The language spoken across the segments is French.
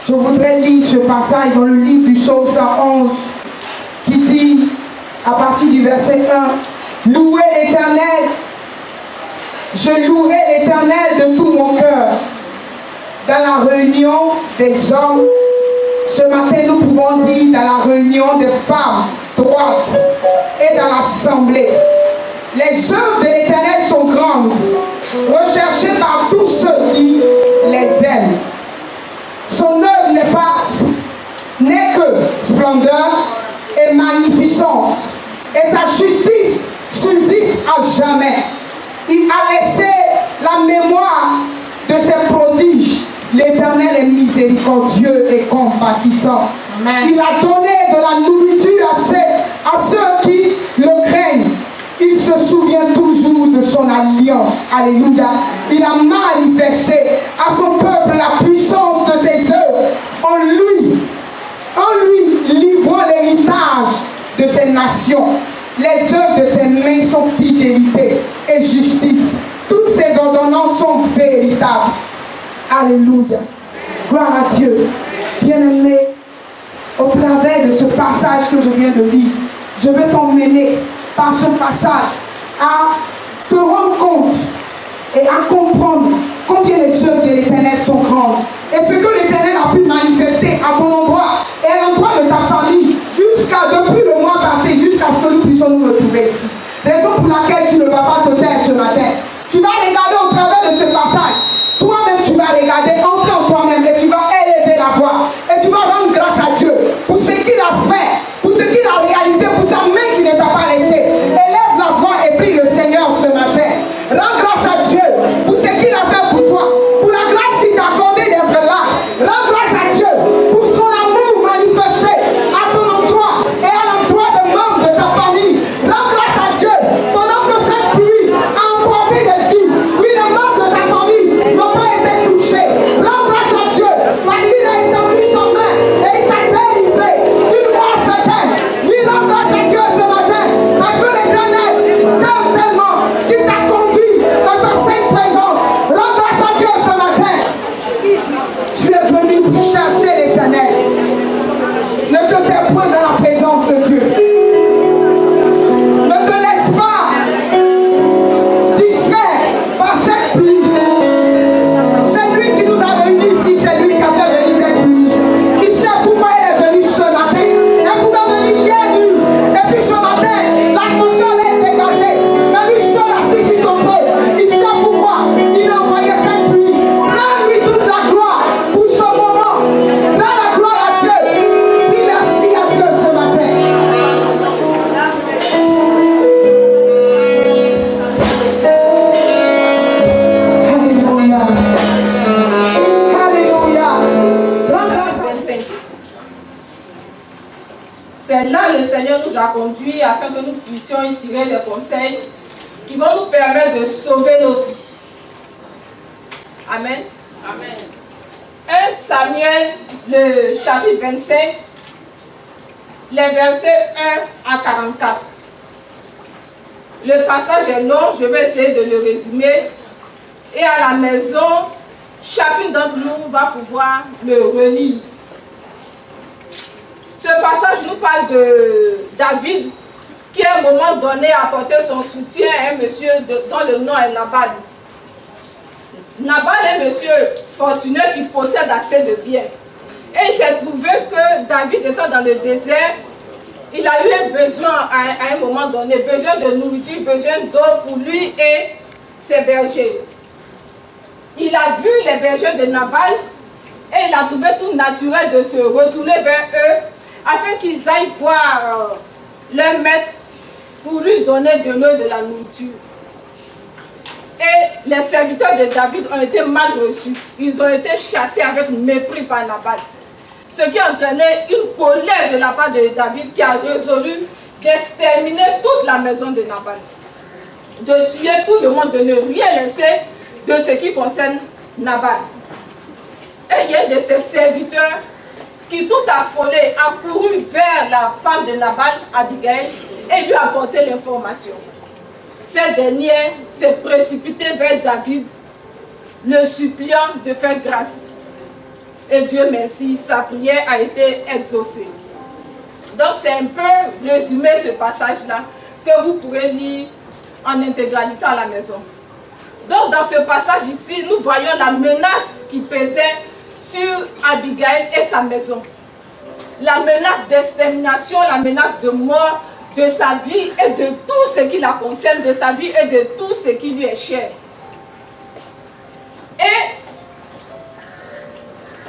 Je voudrais lire ce passage dans le livre du Psaume 111 qui dit, à partir du verset 1, « Louez l'Éternel, je louerai l'Éternel de tout mon cœur. » Dans la réunion des hommes, ce matin nous pouvons dire dans la réunion des femmes droites et dans l'assemblée, les œuvres de l'Éternel sont grandes, recherchées par tous ceux qui les aiment. Son œuvre n'est que splendeur et magnificence, et sa justice subsiste à jamais. Il a laissé la mémoire de ses prodiges. L'Éternel est miséricordieux et compatissant. Amen. Il a donné de la nourriture à ceux qui le craignent. Il se souvient toujours de son alliance. Alléluia. Il a manifesté à son peuple la puissance de ses œuvres. En lui livrant l'héritage de ses nations. Les œuvres de ses mains sont fidélité et justice. Toutes ses ordonnances sont véritables. Alléluia. Gloire à Dieu. Bien-aimé, au travers de ce passage que je viens de lire, je veux t'emmener par ce passage à te rendre compte et à comprendre combien les œuvres de l'Éternel sont grandes. Et ce que l'Éternel a pu manifester à ton endroit et à l'endroit de ta famille, depuis le mois passé, jusqu'à ce que nous puissions nous retrouver ici. Raison pour laquelle tu ne vas pas te taire ce matin. Tu vas regarder au travers de ce passage. Toi-même, tu vas regarder, entrer en toi-même et tu vas élever la voix. Et tu vas rendre grâce à Dieu pour ce qu'il a fait, pour ce qu'il a réalisé, pour sa main qui ne t'a pas laissé. Élève la voix et prie le Seigneur ce matin. Rends grâce à Dieu pour ce qu'il a fait pour toi, pour la grâce qu'il t'a accordée d'être là. Rends grâce à Dieu pour son amour manifesté à ton endroit et à l'endroit des membres de ta famille. Rends grâce à Dieu pendant que cette pluie a emporté des vies. Oui, les membres de ta famille n'ont pas été touchés. Rends grâce à Dieu parce qu'il a établi son main et il t'a délivré. Tu crois certain. Oui, rends grâce à Dieu ce matin parce que l'Éternel t'aime tellement qu'il t'a conduit dans sa sainte présence. Rends grâce à Dieu ce matin. Tu es venu chercher l'Éternel. Ne te tais point dans la présence de Dieu. Ne te laisse pas distraire par cette pluie. C'est lui qui nous a réunis ici, c'est lui qui a fait venir cette pluie. Il sait pourquoi elle est venue ce matin. Elle pouvait venir hier nuit. Et puis ce matin, l'atmosphère est dégagée. Mais lui seul assis sur son trône. Il sait pourquoi il a envoyé cette pluie. Rends-lui toute la gloire pour ce moment. Rends la gloire à Dieu. Dis merci à Dieu ce matin. Alléluia. Alléluia. Rends grâce à 25. C'est là que le Seigneur nous a conduits afin que nous puissions y tirer des conseils qui vont nous permettre de sauver nos vies. Amen. Amen. 1 Samuel, le chapitre 25, les versets 1 à 44. Le passage est long, je vais essayer de le résumer. Et à la maison, chacune d'entre nous va pouvoir le relire. Ce passage nous parle de David qui à un moment donné a apporté son soutien à un monsieur dont le nom est Nabal. Nabal est un monsieur fortuné qui possède assez de biens. Et il s'est trouvé que David étant dans le désert, il a eu un besoin à un moment donné, besoin de nourriture, besoin d'eau pour lui et ses bergers. Il a vu les bergers de Nabal et il a trouvé tout naturel de se retourner vers eux afin qu'ils aillent voir leur maître pour lui donner de l'eau et de la nourriture. Et les serviteurs de David ont été mal reçus. Ils ont été chassés avec mépris par Nabal. Ce qui a entraîné une colère de la part de David qui a résolu d'exterminer toute la maison de Nabal. De tuer tout le monde, de ne rien laisser de ce qui concerne Nabal. Et il y a un de ses serviteurs qui, tout affolé, a couru vers la femme de Nabal, Abigail, et lui a apporté l'information. Cette dernière s'est précipitée vers David, le suppliant de faire grâce. Et Dieu merci, sa prière a été exaucée. Donc c'est un peu résumé ce passage-là que vous pourrez lire en intégralité à la maison. Donc dans ce passage ici, nous voyons la menace qui pesait sur Abigail et sa maison. La menace d'extermination, la menace de mort de sa vie et de tout ce qui la concerne, de sa vie et de tout ce qui lui est cher. Et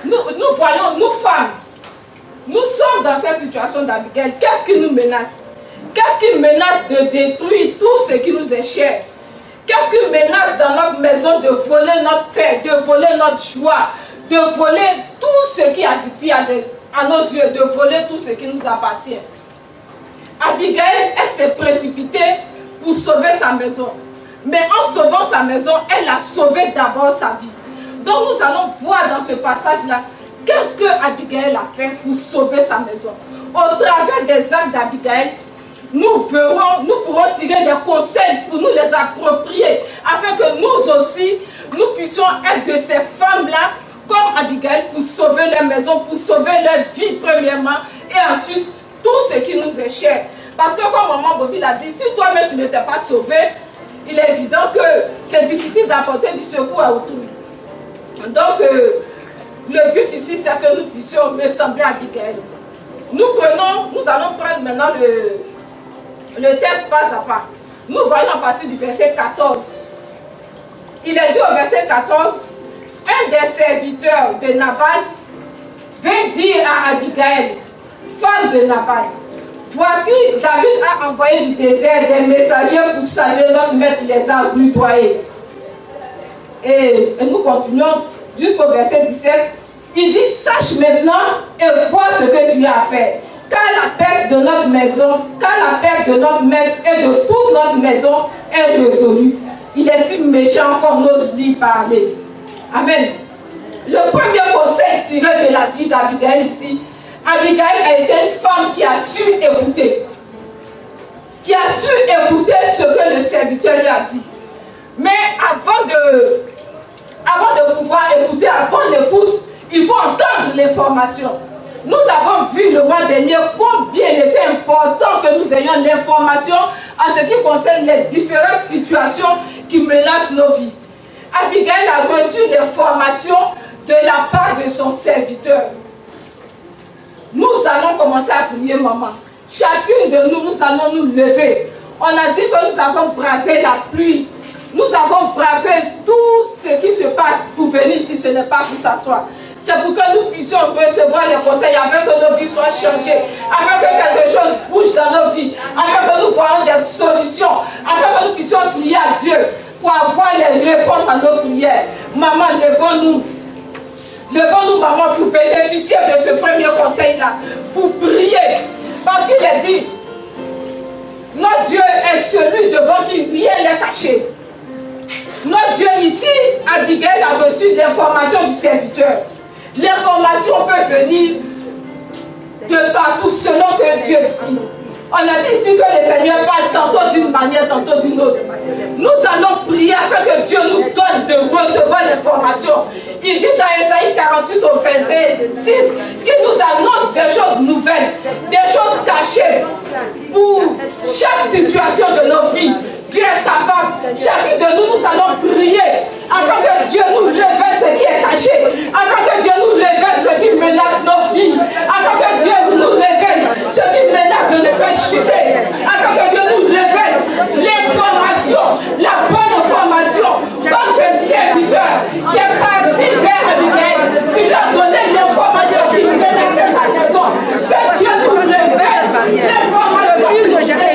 nous voyons, nous femmes, nous sommes dans cette situation d'Abigail. Qu'est-ce qui nous menace? Qu'est-ce qui menace de détruire tout ce qui nous est cher? Qu'est-ce qui menace dans notre maison de voler notre paix, de voler notre joie, de voler tout ce qui a du pied à nos yeux, de voler tout ce qui nous appartient? Abigail, elle s'est précipitée pour sauver sa maison. Mais en sauvant sa maison, elle a sauvé d'abord sa vie. Donc nous allons voir dans ce passage-là, qu'est-ce que Abigail a fait pour sauver sa maison. Au travers des actes d'Abigail, nous pourrons tirer des conseils pour nous les approprier, afin que nous aussi, nous puissions être de ces femmes-là, comme Abigail, pour sauver leur maison, pour sauver leur vie premièrement, et ensuite, tout ce qui nous est cher. Parce que comme maman Bobby l'a dit, si toi-même tu ne t'es pas sauvé, il est évident que c'est difficile d'apporter du secours à autrui. Donc, le but ici, c'est que nous puissions ressembler à Abigail. Nous allons prendre maintenant le texte pas à pas. Nous voyons à partir du verset 14. Il est dit au verset 14, un des serviteurs de Nabal vint dire à Abigail, femme de Nabal, voici, David a envoyé du désert des messagers pour saluer notre maître, les a rudoyés. Et nous continuons jusqu'au verset 17. Il dit, sache maintenant et vois ce que tu as à faire. Car la perte de notre maison, car la perte de notre maître et de toute notre maison est résolue. Il est si méchant qu'on n'ose lui parler. Amen. Le premier conseil tiré de la vie d'Abigail ici, Abigail a été une femme qui a su écouter. Qui a su écouter ce que le serviteur lui a dit. Mais avant de pouvoir écouter, avant l'écoute, il faut entendre l'information. Nous avons vu le mois dernier combien il était important que nous ayons l'information en ce qui concerne les différentes situations qui menacent nos vies. Abigail a reçu l'information de la part de son serviteur. Nous allons commencer à prier, maman. Chacune de nous, nous allons nous lever. On a dit que nous avons bravé la pluie. Nous avons bravé tout ce qui se passe pour venir ici, ce n'est pas pour s'asseoir. C'est pour que nous puissions recevoir les conseils, afin que nos vies soient changées, afin que quelque chose bouge dans nos vies, afin que nous voyons des solutions, afin que nous puissions prier à Dieu pour avoir les réponses à nos prières. Maman, levons-nous. Levons-nous, maman, pour bénéficier de ce premier conseil-là, pour prier. Parce qu'il est dit, notre Dieu est celui devant qui rien n'est caché. Notre Dieu ici, Abigail a reçu l'information du serviteur. L'information peut venir de partout selon que Dieu dit. On a dit ici que le Seigneur parle tantôt d'une manière, tantôt d'une autre. Nous allons prier afin que Dieu nous donne de recevoir l'information. Il dit dans Ésaïe 48 au verset 6 qu'il nous annonce des choses nouvelles, des choses cachées pour chaque situation de nos vies. Dieu est capable. Chacun de nous, nous allons prier afin que Dieu nous révèle ce qui est caché, afin que Dieu nous révèle ce qui menace nos vies, afin que Dieu nous révèle ce qui menace de nous faire chuter, afin que Dieu nous révèle l'information, la bonne information, comme ce serviteur qui est parti vers Abigail, qui lui a donné l'information qui menaçait sa maison. Que Dieu nous révèle l'information qui menace.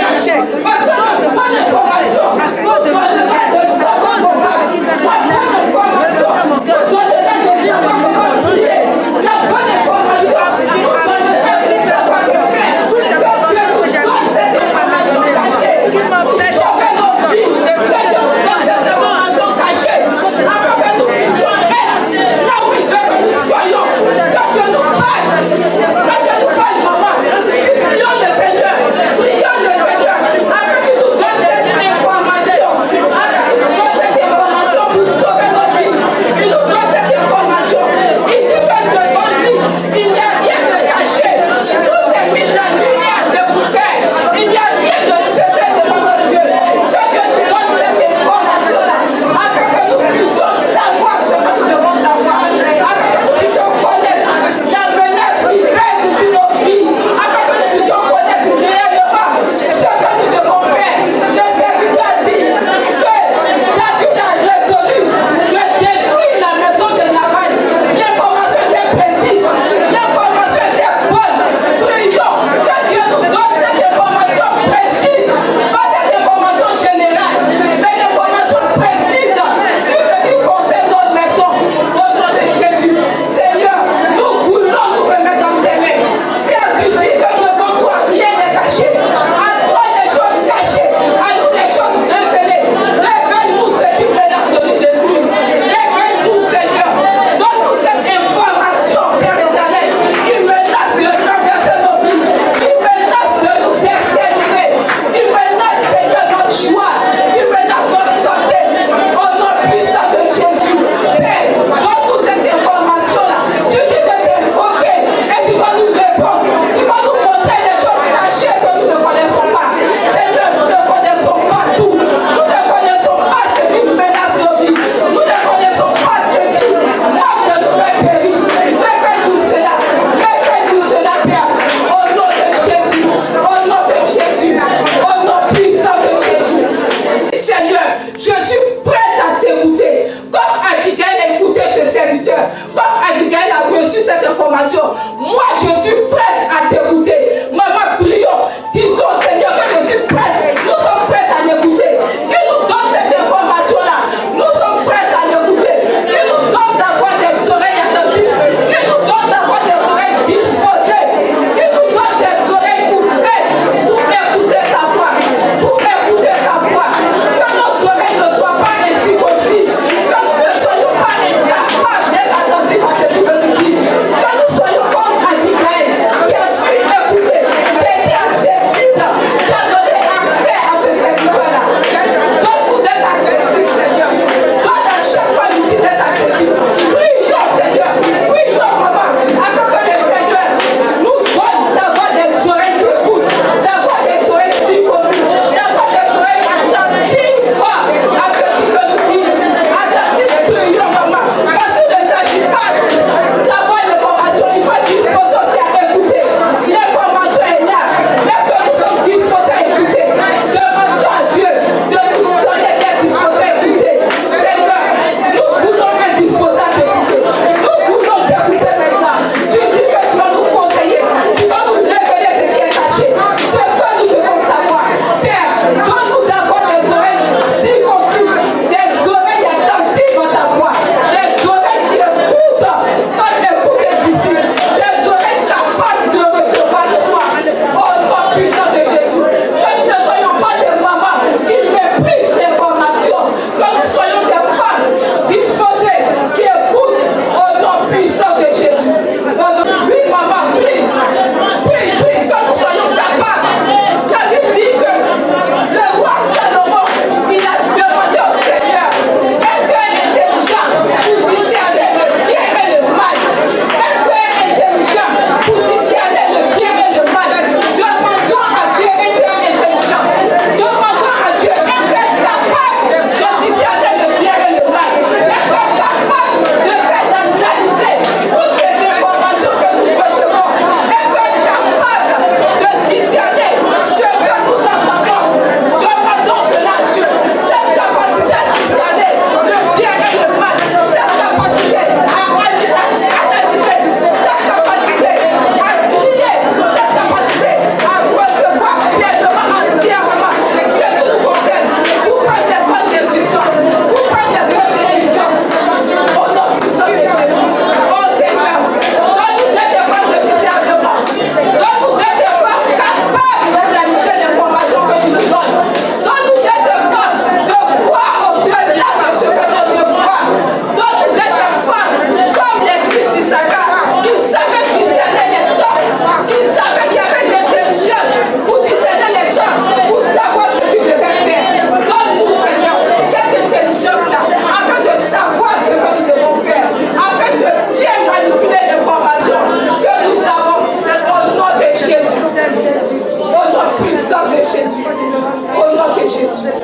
Jésus.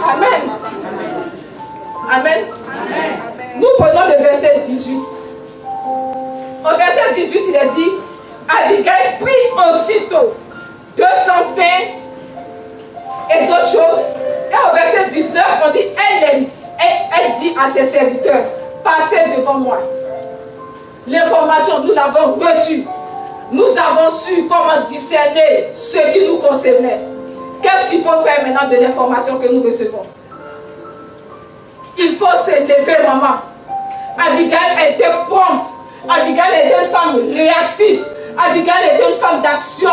Amen. Amen. Nous prenons le verset 18. Au verset 18, il est dit, Abigail prit aussitôt 200 pains et d'autres choses. Et au verset 19, on dit, elle dit à ses serviteurs, passez devant moi. L'information, nous l'avons reçue. Nous avons su comment discerner ce qui nous concernait. Qu'est-ce qu'il faut faire maintenant de l'information que nous recevons? Il faut se lever, maman. Abigail était prompte. Abigail était une femme réactive. Abigail était une femme d'action.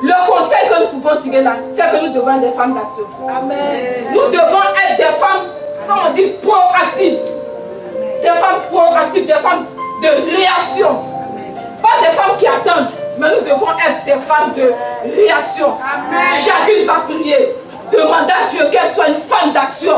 Le conseil que nous pouvons tirer là, c'est que nous devons être des femmes d'action. Amen. Nous devons être des femmes, comme on dit, proactives. Des femmes proactives, des femmes de réaction. Pas des femmes qui attendent, mais nous devons être des femmes de réaction. Amen. Chacune va prier. Demander à Dieu qu'elle soit une femme d'action.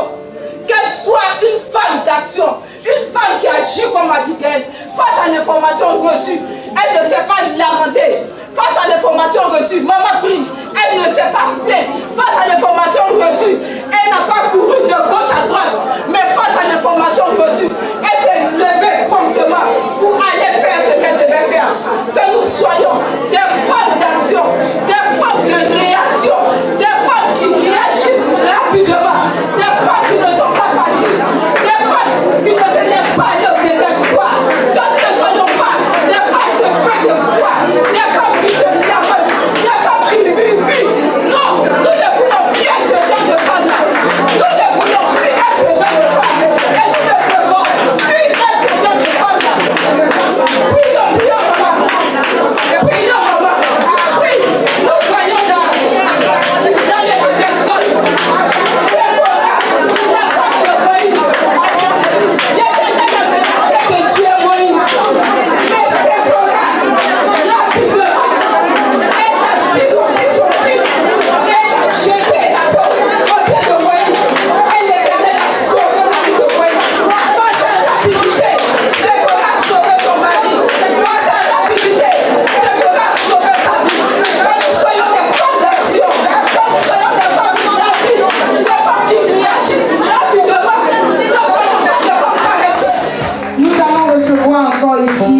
Qu'elle soit une femme d'action. Une femme qui agit comme Abigail. Face à l'information reçue, elle ne sait pas lamenter. Face à l'information reçue, maman prie, elle ne s'est pas plainte. Face à l'information reçue, elle n'a pas couru de gauche à droite. Mais face à l'information reçue, elle s'est levée promptement pour aller faire ce qu'elle devait faire. Que nous soyons des femmes d'action, des femmes de réaction, des femmes qui réagissent rapidement, des femmes qui ne sont pas passives, des femmes qui ne se laissent pas aller au désespoir. Donc ne soyons pas des femmes de peu de foi, des femmes qui se lamentent, des femmes qui vivent. Non, nous ne voulons plus être ce genre de femmes-là. Nous ne voulons plus être ce genre de femmes. Et nous ne devons plus être ce genre de femmes-là. Prions, prions, maman. Prions, maman. Oui, nous voyons dans les personnes. C'est pour la femme de Moïse. Il y a quelqu'un qui a menacé de tuer Moïse. Mais c'est pour rapidement. Elle a circoncis son fils. Elle a jeté la peau au pied de Moïse. Elle a sauvé la vie de Moïse. Pas sa rapidité, c'est pour sauver son mari. Pas sa rapidité, c'est pour sauver sa vie. Que nous soyons des femmes d'action. Que nous soyons des femmes rapides. Des femmes qui réagissent rapidement. Ne soyons pas des femmes paresseuses. Nous allons recevoir encore ici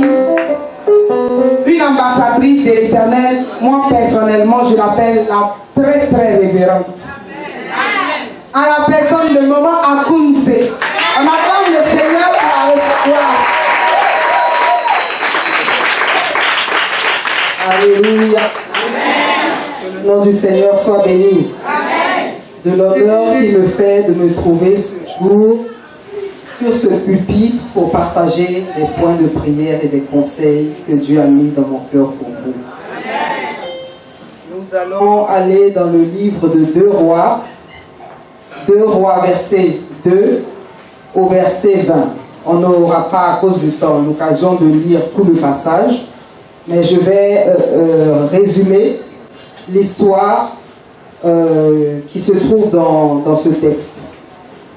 une ambassadrice de l'Éternel. Moi, personnellement, je l'appelle la très très révérende. À la personne de maman Akounze. On acclame le Seigneur pour la recevoir. Alléluia. Que le nom du Seigneur soit béni. De l'honneur qu'il me fait de me trouver ce jour sur ce pupitre pour partager des points de prière et des conseils que Dieu a mis dans mon cœur pour vous. Nous allons aller dans le livre de 2 Rois, verset 2 au verset 20. On n'aura pas, à cause du temps, l'occasion de lire tout le passage, mais je vais résumer l'histoire qui se trouve dans ce texte.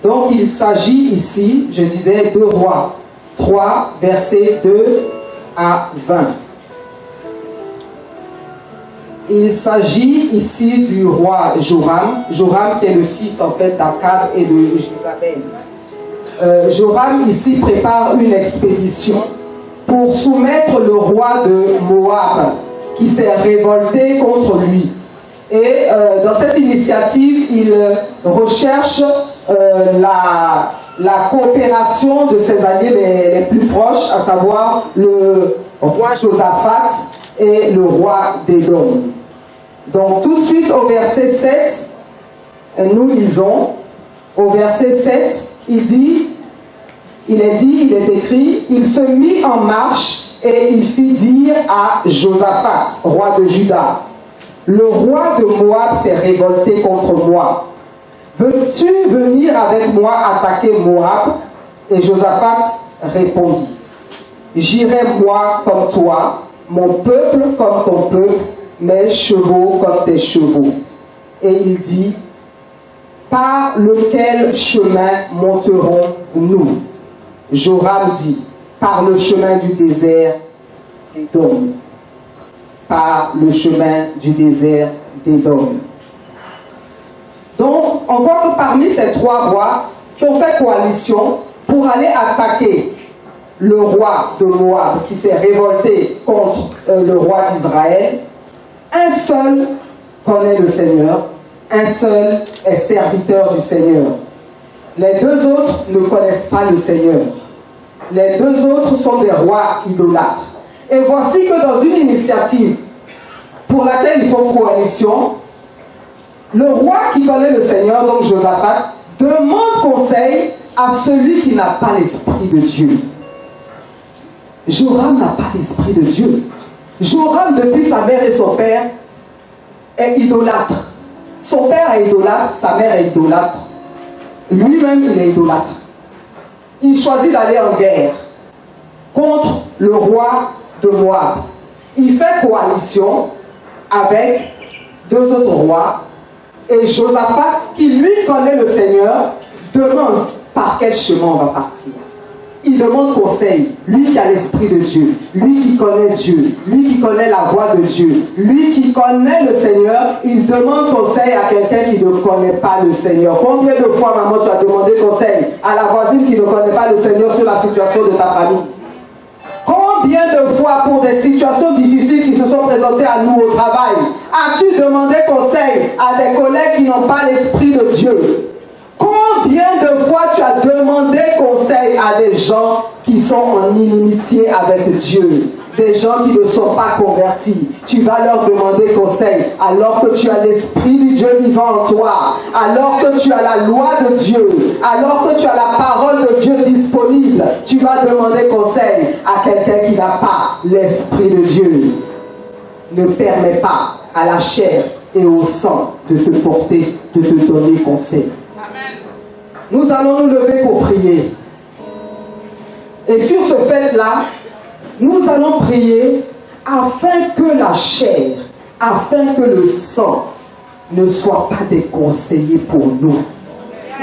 Donc il s'agit ici, je disais, 2 Rois 3, versets 2 à 20. Il s'agit ici du roi Joram. Joram qui est le fils en fait d'Akab et de Jézabel. Joram ici prépare une expédition pour soumettre le roi de Moab qui s'est révolté contre lui. Et dans cette initiative, il recherche la coopération de ses alliés les plus proches, à savoir le roi Josaphat et le roi d'Édom. Donc tout de suite au verset 7, nous lisons, au verset 7, il est écrit, il se mit en marche et il fit dire à Josaphat, roi de Juda, le roi de Moab s'est révolté contre moi. Veux-tu venir avec moi attaquer Moab? Et Josaphat répondit, j'irai moi comme toi, mon peuple comme ton peuple, mes chevaux comme tes chevaux. Et il dit, par lequel chemin monterons-nous? Joram dit, par le chemin du désert d'Édom. Par le chemin du désert d'Édom. on voit que parmi ces trois rois qui ont fait coalition pour aller attaquer le roi de Moab qui s'est révolté contre le roi d'Israël, un seul connaît le Seigneur, un seul est serviteur du Seigneur. Les deux autres ne connaissent pas le Seigneur. Les deux autres sont des rois idolâtres. Et voici que dans une initiative pour laquelle il faut coalition, le roi qui connaît le Seigneur, donc Josaphat, demande conseil à celui qui n'a pas l'esprit de Dieu. Joram n'a pas l'esprit de Dieu. Joram, depuis sa mère et son père, est idolâtre. Son père est idolâtre, sa mère est idolâtre. Lui-même, il est idolâtre. Il choisit d'aller en guerre contre le roi de Moab. Il fait coalition avec deux autres rois. Et Josaphat, qui lui connaît le Seigneur, demande par quel chemin on va partir. Il demande conseil, lui qui a l'esprit de Dieu, lui qui connaît Dieu, lui qui connaît la voix de Dieu, lui qui connaît le Seigneur, il demande conseil à quelqu'un qui ne connaît pas le Seigneur. Combien de fois, maman, tu as demandé conseil à la voisine qui ne connaît pas le Seigneur sur la situation de ta famille? Combien de fois, pour des situations difficiles qui se sont présentées à nous au travail, as-tu demandé conseil à des collègues qui n'ont pas l'esprit de Dieu? Combien de fois tu as demandé conseil à des gens qui sont en inimitié avec Dieu, des gens qui ne sont pas convertis? Tu vas leur demander conseil alors que tu as l'esprit du Dieu vivant en toi, alors que tu as la loi de Dieu, alors que tu as la parole de Dieu disponible. Tu vas demander conseil à quelqu'un qui n'a pas l'esprit de Dieu. Ne permets pas à la chair et au sang de te porter, de te donner conseil. Nous allons nous lever pour prier. Et sur ce fait-là, nous allons prier afin que la chair, afin que le sang ne soient pas des conseillers pour nous.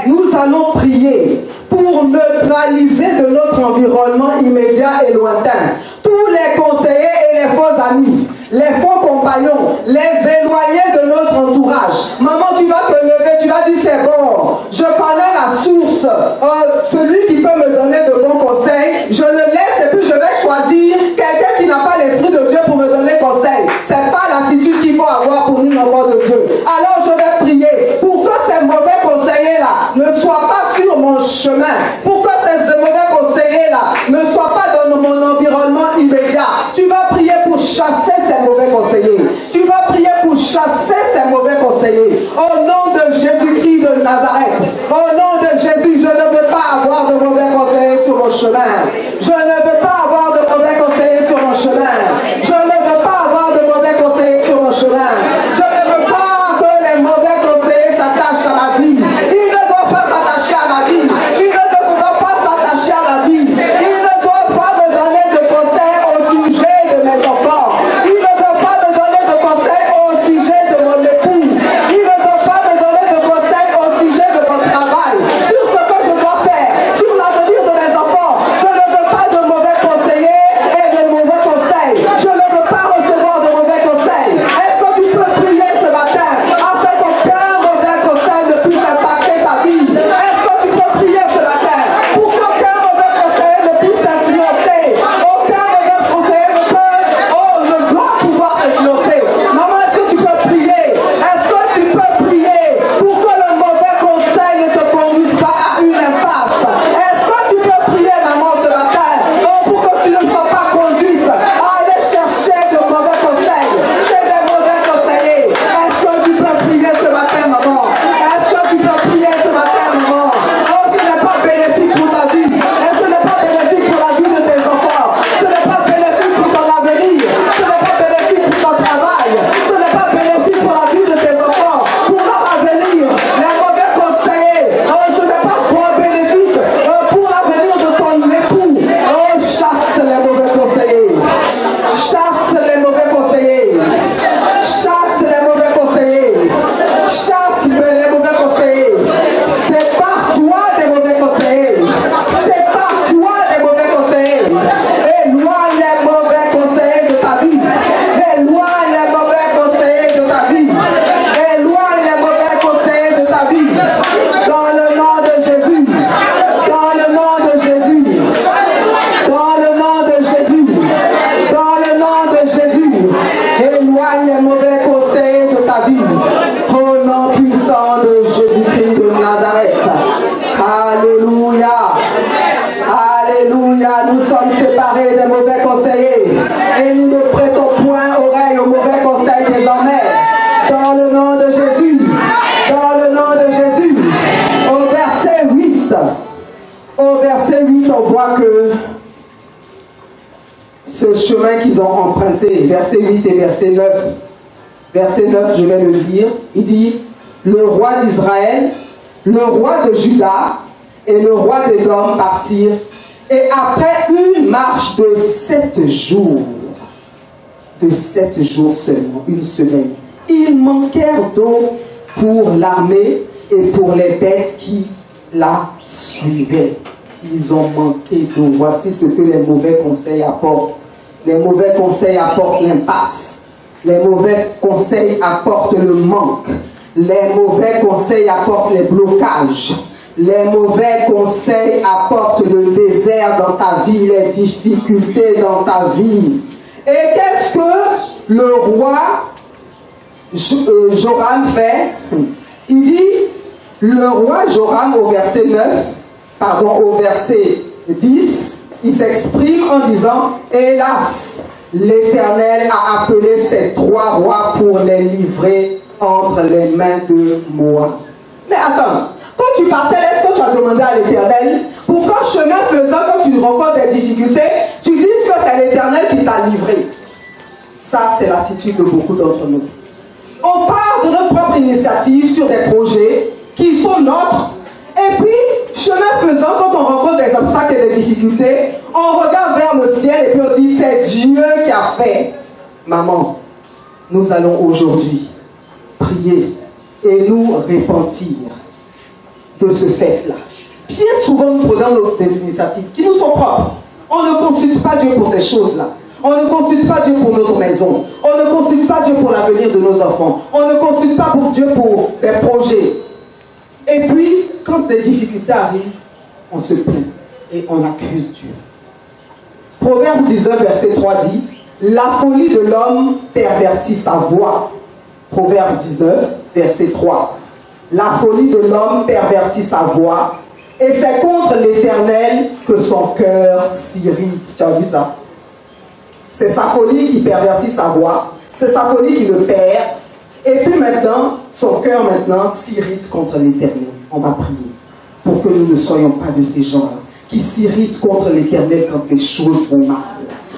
Nous allons prier pour neutraliser de notre environnement immédiat et lointain tous les conseillers et les faux amis, les faux compagnons, les éloignés de notre entourage. Maman, tu vas te lever, tu vas dire c'est bon, je connais la source, celui qui peut me donner de bons conseils, je le laisse et puis je vais choisir quelqu'un qui n'a pas l'esprit de Dieu pour me donner conseil. C'est pas l'attitude qu'il faut avoir pour nous, enfants de Dieu. Alors je vais prier pour que ces mauvais conseillers-là ne soient pas sur mon chemin, pour que ces mauvais conseillers-là ne soient pas dans mon environnement immédiat. Tu vas prier pour chasser ces mauvais conseillers. Tu vas prier pour chasser ces mauvais conseillers. Au nom de Jésus-Christ de Nazareth, au nom de Jésus, je ne veux pas avoir de mauvais conseillers sur mon chemin. Je ne veux pas avoir de mauvais conseillers sur mon chemin. Je ne veux pas avoir de mauvais conseillers sur mon chemin. Je ne veux pas que les mauvais conseillers s'attachent à ma vie. Ils ne doivent pas s'attacher à ma vie. Ils ne doivent pas s'attacher à ma vie. Ils ne doivent pas me donner de conseils au sujet de mes enfants. Ils ne doivent pas me donner de conseils au sujet de mon époux. Ils ne doivent pas me donner de conseils au sujet de mon travail. Sur ce que je dois faire, sur l'avenir de mes enfants. Je Jésus-Christ de Nazareth. Alléluia. Alléluia. Nous sommes séparés des mauvais conseillers et nous ne prêtons point oreille aux mauvais conseils désormais. Dans le nom de Jésus. Dans le nom de Jésus. Au verset 8, on voit que ce chemin qu'ils ont emprunté, verset 8 et verset 9. Verset 9, je vais le lire. Il dit, le roi d'Israël, le roi de Juda et le roi d'Édom partirent. Et après une marche de 7 jours seulement, une semaine, ils manquèrent d'eau pour l'armée et pour les bêtes qui la suivaient. Ils ont manqué d'eau. Voici ce que les mauvais conseils apportent. Les mauvais conseils apportent l'impasse. Les mauvais conseils apportent le manque. Les mauvais conseils apportent les blocages. Les mauvais conseils apportent le désert dans ta vie, les difficultés dans ta vie. Et qu'est-ce que le roi Joram fait? Il dit, le roi Joram au verset 10, il s'exprime en disant, hélas, l'Éternel a appelé ces 3 rois pour les livrer entre les mains de Moab. Mais attends, quand tu partais, est-ce que tu as demandé à l'Éternel pour qu'en chemin faisant, quand tu rencontres des difficultés, tu dises que c'est l'Éternel qui t'a livré? Ça, c'est l'attitude de beaucoup d'entre nous. On part de notre propre initiative sur des projets qui sont nôtres. Et puis, chemin faisant, quand on rencontre des obstacles et des difficultés, on regarde vers le ciel et puis on dit, c'est Dieu qui a fait. Maman, nous allons aujourd'hui prier et nous repentir de ce fait-là. Bien souvent, nous prenons des initiatives qui nous sont propres. On ne consulte pas Dieu pour ces choses-là. On ne consulte pas Dieu pour notre maison. On ne consulte pas Dieu pour l'avenir de nos enfants. On ne consulte pas pour Dieu pour des projets. Et puis, quand des difficultés arrivent, on se plaint et on accuse Dieu. Proverbe 19, verset 3 dit, la folie de l'homme pervertit sa voix. Proverbe 19, verset 3. La folie de l'homme pervertit sa voix, et c'est contre l'Éternel que son cœur s'irrite. Tu as vu ça? C'est sa folie qui pervertit sa voix, c'est sa folie qui le perd, et puis maintenant, son cœur maintenant s'irrite contre l'Éternel. On va prier pour que nous ne soyons pas de ces gens-là qui s'irritent contre l'Éternel quand les choses vont mal.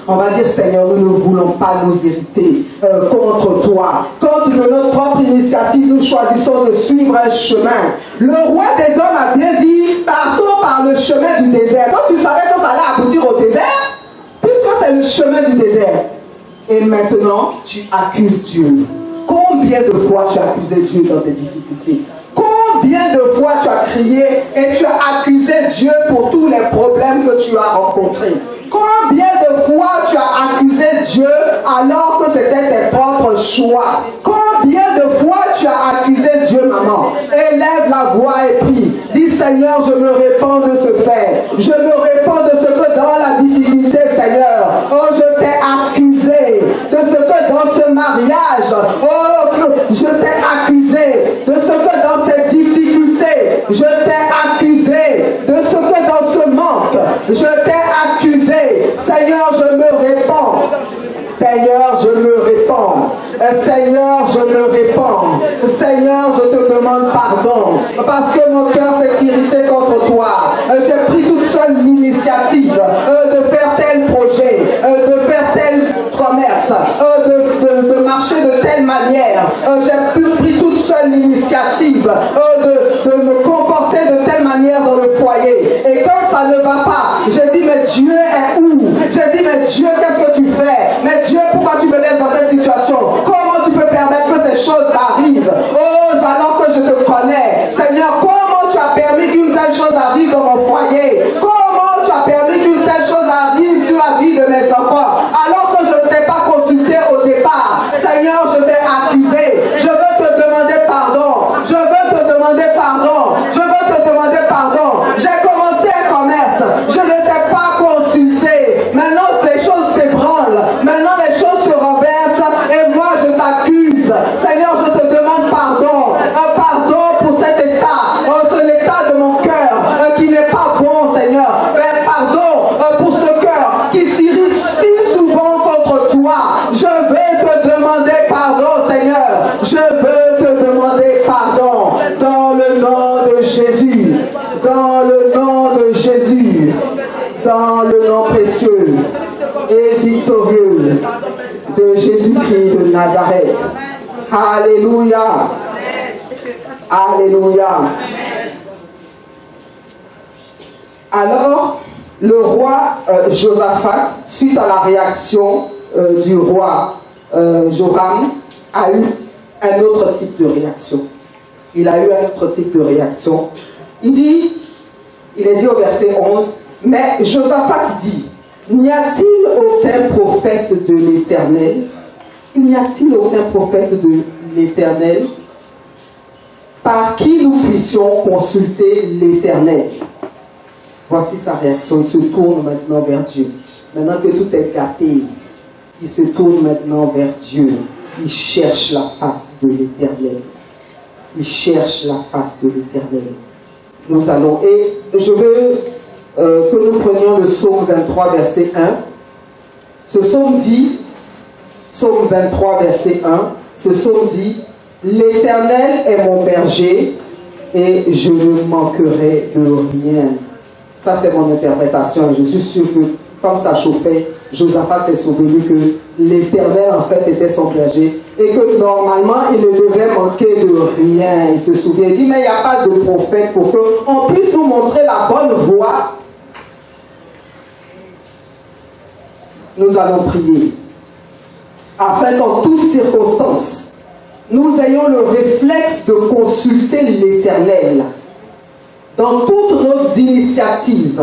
On va dire, Seigneur, nous ne voulons pas nous irriter contre toi. Quand de notre propre initiative, nous choisissons de suivre un chemin. Le roi des hommes a bien dit, partons par le chemin du désert. Quand tu savais que ça allait aboutir au désert, puisque c'est le chemin du désert. Et maintenant, tu accuses Dieu. Combien de fois tu as accusé Dieu dans tes difficultés? Combien de fois tu as crié et tu as accusé Dieu pour tous les problèmes que tu as rencontrés? Combien de fois tu as accusé Dieu alors que c'était tes propres choix? Combien de fois tu as accusé Dieu, maman? Élève la voix et prie. Dis, Seigneur, je me répands de ce fait. Je me répands de ce que dans la difficulté, Seigneur, oh, je t'ai accusé. De ce que dans ce mariage, oh, je t'ai accusé. De ce que dans cette difficulté, je t'ai accusé. De ce que dans ce manque, je t'ai accusé. Seigneur, je me répands. Seigneur, je me répands. Seigneur, je me répands. Seigneur, je te demande pardon. Parce que mon cœur s'est irrité contre toi. J'ai pris toute seule l'initiative de faire tel projet, de faire tel commerce, de marcher de telle manière. J'ai pris toute seule l'initiative de me comporter de telle manière dans le foyer. Et quand ça ne va pas, j'ai dit, mais Dieu est où? J'ai dit, mais Dieu, qu'est-ce que tu fais? Mais Dieu, pourquoi tu me laisses dans cette situation? Comment tu peux permettre que ces choses arrivent? Oh, alors que je te connais. Seigneur, comment tu as permis qu'une telle chose arrive dans mon foyer? Comment tu as permis qu'une telle chose arrive sur la vie de mes enfants? Alors que je ne t'ai pas consulté au départ. Seigneur, je t'ai accusé. Je veux te demander pardon. Je veux te demander pardon. Je veux te demander pardon. J'ai commencé un commerce. Je ne t'ai pas consulté. Maintenant, les choses s'ébranlent. Maintenant, les choses se renversent. Et moi, je t'accuse. Seigneur, je te demande pardon. Pardon pour cette Jésus, dans le nom de Jésus, dans le nom précieux et victorieux de Jésus-Christ de Nazareth. Alléluia. Alléluia. Alors, le roi Josaphat, suite à la réaction du roi Joram, a eu un autre type de réaction. Il a eu un autre type de réaction. Il est dit au verset 11, mais Josaphat dit, n'y a-t-il aucun prophète de l'Éternel? Il n'y a-t-il aucun prophète de l'Éternel par qui nous puissions consulter l'Éternel? Voici sa réaction. Il se tourne maintenant vers Dieu. Maintenant que tout est gâté, il se tourne maintenant vers Dieu. Il cherche la face de l'Éternel. Il cherche la face de l'Éternel. Nous allons, et je veux que nous prenions le psaume 23, verset 1. Ce psaume dit, psaume 23, verset 1, ce psaume dit, l'Éternel est mon berger et je ne manquerai de rien. Ça, c'est mon interprétation. Je suis sûr que, comme ça chauffait, Josaphat s'est souvenu que l'Éternel, en fait, était son berger et que, normalement, il ne devait manquer de rien. Il se souvient. Il dit, mais il n'y a pas de prophète pour qu'on puisse nous montrer la bonne voie. Nous allons prier afin qu'en toutes circonstances, nous ayons le réflexe de consulter l'Éternel dans toutes nos initiatives,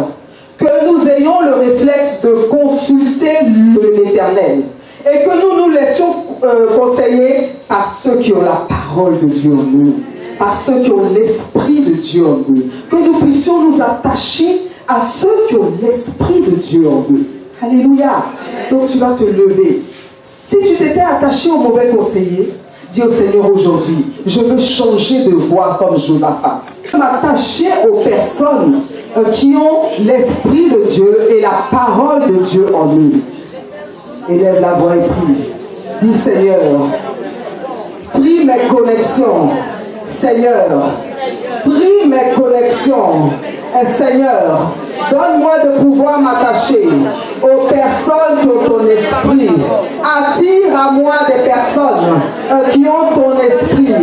que nous ayons le réflexe de consulter l'Éternel et que nous nous laissions conseiller par ceux qui ont la parole de Dieu en nous, par ceux qui ont l'Esprit de Dieu en nous, que nous puissions nous attacher à ceux qui ont l'Esprit de Dieu en nous. Alléluia. Donc tu vas te lever. Si tu t'étais attaché au mauvais conseiller, dis au Seigneur aujourd'hui, je veux changer de voie comme Josaphat. M'attacher aux personnes qui ont l'Esprit de Dieu et la parole de Dieu en eux. Élève la voix et prie. Dis Seigneur, trie mes connexions. Seigneur, trie mes connexions. Et Seigneur, donne-moi de pouvoir m'attacher aux personnes qui ont ton esprit. Attire à moi des personnes qui ont ton esprit.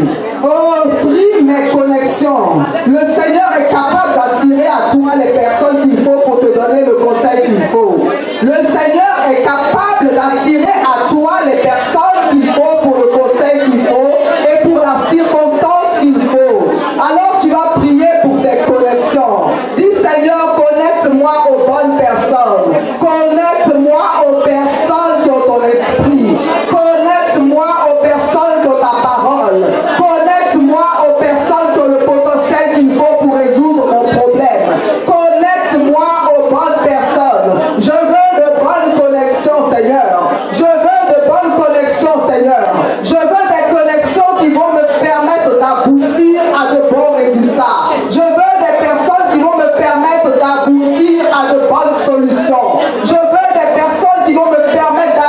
Oh, trie mes connexions. Le Seigneur est capable d'attirer à toi les personnes qu'il faut pour te donner le conseil qu'il faut. Le Seigneur est capable d'attirer à toi les personnes qu'il faut pour le conseil qu'il faut et pour la circonstance qu'il faut. Alors tu vas prier pour tes connexions. Dis Seigneur, connecte-moi aux bonnes personnes. Connecte-moi aux personnes qui ont ton esprit. Connecte-moi aux personnes qui ont ta parole. Connecte-moi aux personnes qui ont le potentiel qu'il faut pour résoudre mon problème. Connecte-moi aux bonnes personnes. Je veux de bonnes connexions, Seigneur. Je veux de bonnes connexions, Seigneur. Je veux des connexions qui vont me permettre d'aboutir à de bons résultats. Je veux des personnes qui vont me permettre d'aboutir à de bonnes solutions. Je veux des personnes qui vont me permettre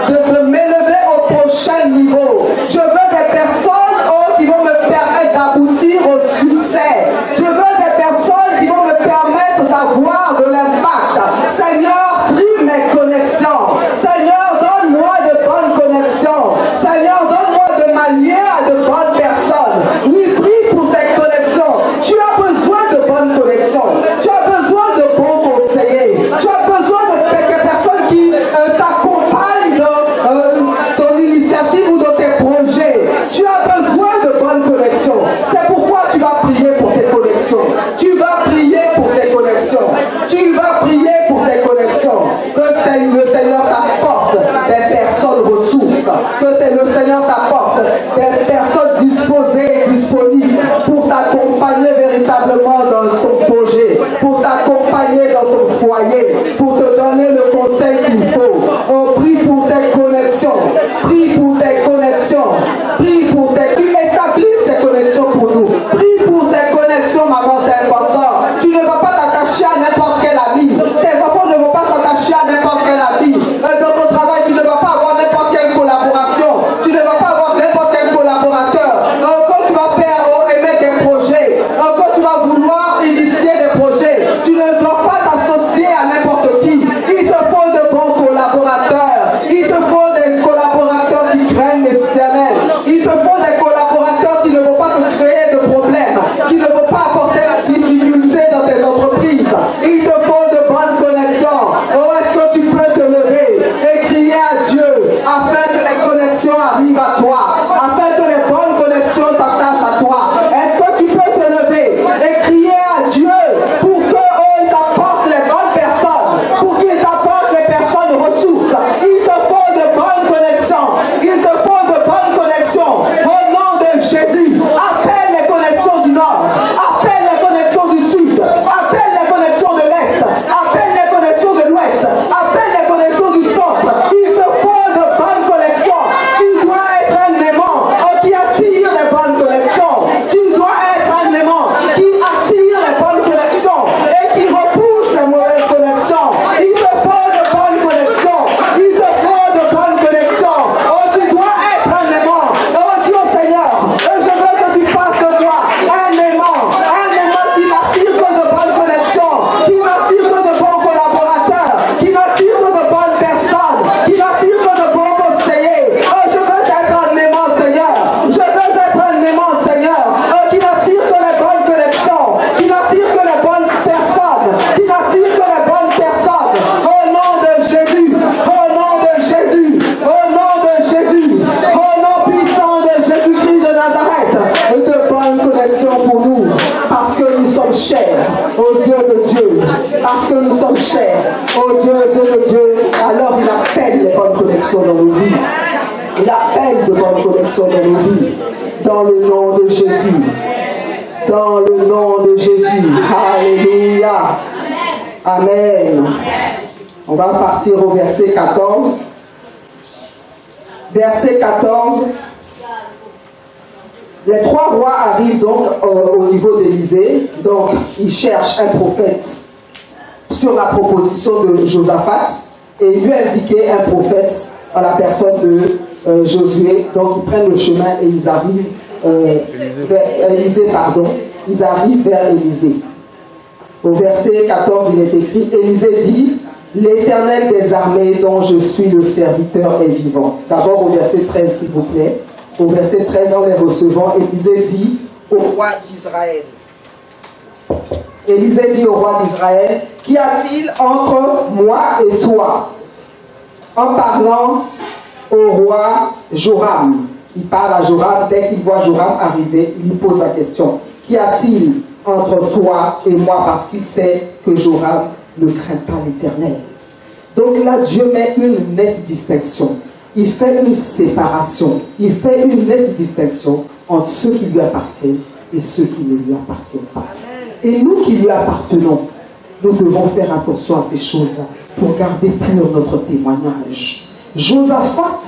de m'élever au prochain niveau. Je veux des personnes qui vont me permettre d'aboutir au succès. Je veux des personnes qui vont me permettre d'avoir de l'impact. Seigneur, trie mes connexions. Seigneur, donne-moi de bonnes connexions. Seigneur, donne-moi de m'allier à de bonnes personnes. Oui, prie pour tes connexions. Tu as besoin de bonnes connexions. Tu as besoin de bons conseillers. Tu as besoin de personnes qui t'accompagnent dans ton initiative ou dans tes projets. Tu as besoin de bonnes connexions. C'est pourquoi tu vas prier pour tes connexions. Tu vas prier pour tes connexions. Tu vas prier pour tes connexions. Que le Seigneur t'apporte des personnes ressources. Que le Seigneur t'apporte des personnes disposées et disponibles pour t'accompagner véritablement dans ton projet, pour t'accompagner dans ton foyer, pour te donner le conseil qu'il faut. Oh, prie pour tes connexions. Prie pour tes connexions. Prie pour tes... Tu établis ces connexions pour nous. Prie pour tes connexions, maman, c'est important. Tu ne vas pas t'attacher à n'importe quel ami. Tes enfants ne vont pas s'attacher à n'importe quel ami. Dans ton travail, tu ne vas pas avoir n'importe quelle collaboration. Tu ne vas pas avoir n'importe quel collaborateur. Quand tu vas faire aimer tes projets, parce que nous sommes chers au Dieu de Dieu, alors il appelle les bonnes connexions dans nos vies. Il appelle de bonnes connexions dans nos vies. Dans le nom de Jésus. Dans le nom de Jésus. Alléluia. Amen. On va partir au verset 14. Verset 14. Les trois rois arrivent donc au niveau d'Élysée. Donc, ils cherchent un prophète sur la proposition de Josaphat. Et il lui a indiqué un prophète en la personne de Josué. Donc, ils prennent le chemin et ils arrivent vers Élysée, pardon. Ils arrivent vers Élysée. Au verset 14, il est écrit, Élysée dit, l'Éternel des armées dont je suis le serviteur est vivant. D'abord au verset 13, s'il vous plaît. Au verset 13, en les recevant, Élysée dit au roi d'Israël. Élysée dit au roi d'Israël, qu'y a-t-il entre moi et toi? En parlant au roi Joram. Il parle à Joram, dès qu'il voit Joram arriver, il lui pose la question. Qu'y a-t-il entre toi et moi? Parce qu'il sait que Joram ne craint pas l'Éternel. Donc là, Dieu met une nette distinction. Il fait une séparation. Il fait une nette distinction entre ceux qui lui appartiennent et ceux qui ne lui appartiennent pas. Et nous qui lui appartenons, nous devons faire attention à ces choses-là pour garder pur notre témoignage. Josaphat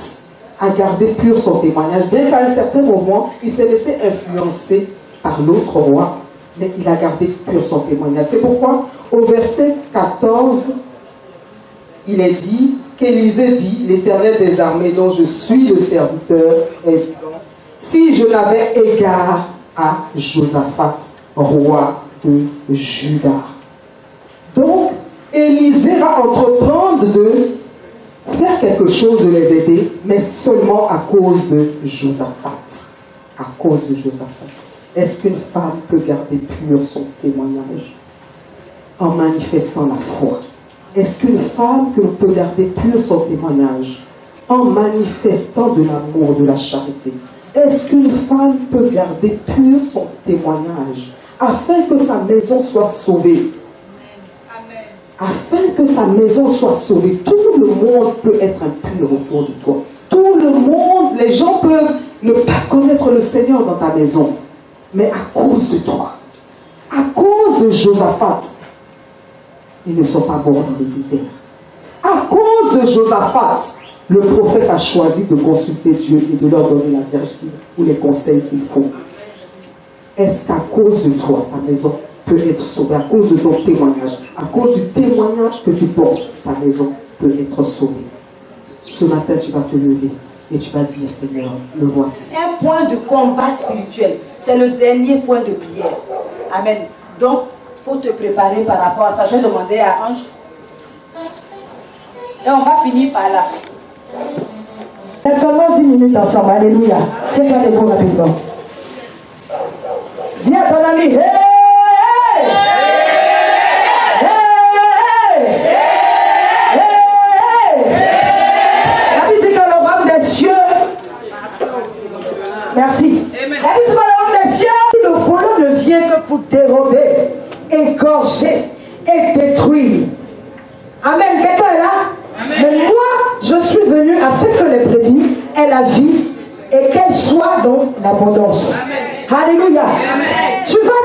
a gardé pur son témoignage, bien qu'à un certain moment, il s'est laissé influencer par l'autre roi, mais il a gardé pur son témoignage. C'est pourquoi, au verset 14, il est dit qu'Élysée dit, l'Éternel des armées dont je suis le serviteur est vivant, si je n'avais égard à Josaphat, roi de Juda. Donc, Élysée va entreprendre de faire quelque chose, de les aider, mais seulement à cause de Josaphat. À cause de Josaphat. Est-ce qu'une femme peut garder pur son témoignage en manifestant la foi? Est-ce qu'une femme peut garder pur son témoignage en manifestant de l'amour, de la charité? Est-ce qu'une femme peut garder pur son témoignage afin que sa maison soit sauvée? Afin que sa maison soit sauvée. Tout le monde peut être impur autour de toi. Tout le monde, les gens peuvent ne pas connaître le Seigneur dans ta maison. Mais à cause de toi, à cause de Josaphat, ils ne sont pas morts dans le désert. À cause de Josaphat, le prophète a choisi de consulter Dieu et de leur donner la directive ou les conseils qu'il faut. Est-ce qu'à cause de toi, ta maison peut être sauvée? À cause de ton témoignage, à cause du témoignage que tu portes, ta maison peut être sauvée. Ce matin, tu vas te lever et tu vas dire, Seigneur, le voici. Un point de combat spirituel, c'est le dernier point de prière. Amen. Donc, il faut te préparer par rapport à ça. Je vais demander à Ange. Et on va finir par là. C'est seulement 10 minutes ensemble. Alléluia. Tiens-toi debout rapidement. Dis à ton ami, hey! Merci. La Bible dit que le royaume des cieux, le voleur ne vient que pour dérober, égorger et détruire. Amen. Quelqu'un est là? Amen. Mais moi, je suis venu afin que les brebis aient la vie et qu'elles soient dans l'abondance. Alléluia. Amen. Tu vas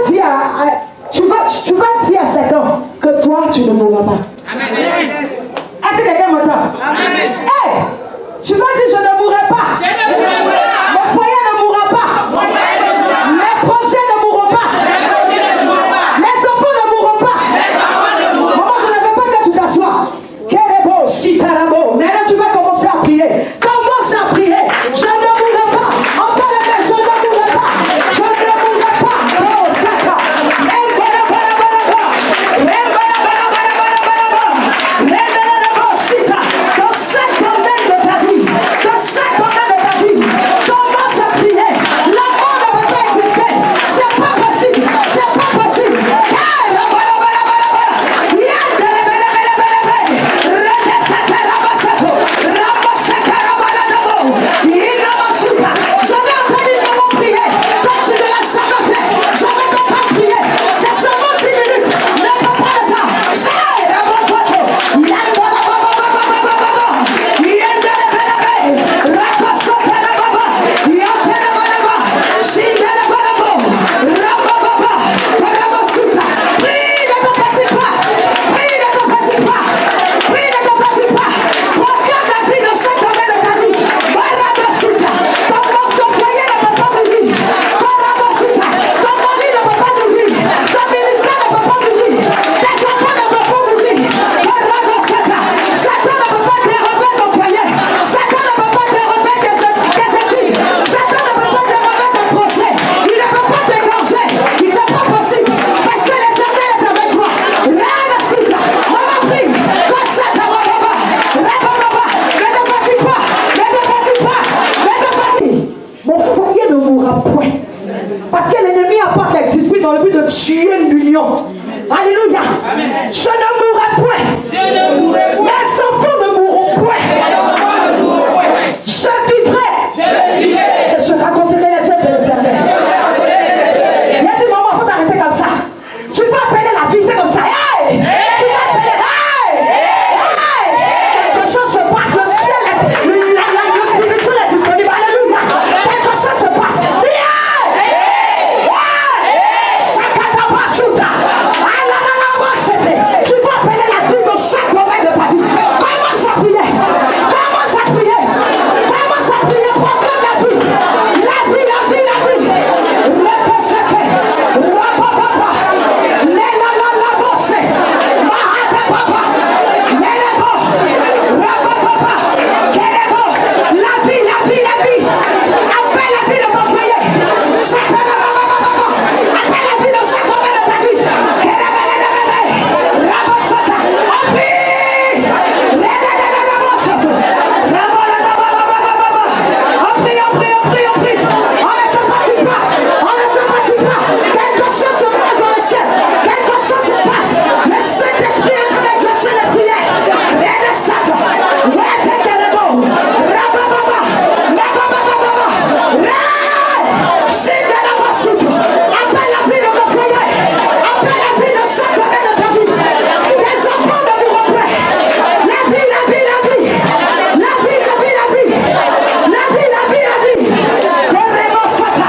dire à Satan que toi, tu ne mourras pas. Amen. Est-ce que quelqu'un m'entend? Hey, tu vas dire je ne mourrai pas. Mon foyer ne mourra pas. Mes projets ne mourront pas. Mes enfants ne mourront pas. Maman, je ne veux pas que tu t'assoies. Kerebo, Shitarabo. Maintenant, tu vas commencer à prier. Commence à prier. Je ne mourrai pas. En bas de je ne mourrai pas. Je ne mourrai pas. Oh, Saka. pas qu'elle dispute dans le but de tuer l'union. Alléluia. Je ne mourrai point. Mes enfants ne mourront point. Je vivrai. Et je raconterai les œuvres de l'Éternel. Il a dit, maman, il faut t'arrêter comme ça. Tu vas appeler la vie, fais comme ça. Hey! Tu vas appeler, hey! Hey! Quelque chose se passe, le ciel est, le spirituel est disponible. Alléluia. Quelque chose se passe. Dis, hey! Chakadabasuta. Tu vas appeler la vie dans chaque moment de ta vie. Commence à prier. Commence à prier. Commence à prier. Proclame la vie. La vie, la vie, la vie. Repesete. Rapapapa. Lelalabose. Mahadababa. Melebo. Rapapapa. Kerebo. La vie, la vie, la vie. Appelle la vie de ton foyer. Chatanababa. Appelle la vie de chaque moment de ta vie. Kerebelebele. Rabosota. Appelle. Ledadadabosota. Rabolabababababa. On prie, on prie, on prie, on prie. On ne se fatigue pas. On ne se fatigue pas. Quelque chose se passe dans le ciel. Quelque chose se passe. Le Saint-Esprit est en train d'exaucer les prières. Redescente. Retekerebo. Rabababa. Rabababababa. Shindelabasuto. Appelle la vie de ton foyer. Appelle la vie de chaque moment de ta vie. Tes enfants ne mourront pas. La vie, la vie, la vie. La vie, la vie, la vie. La vie, la vie, la vie. Korebosata.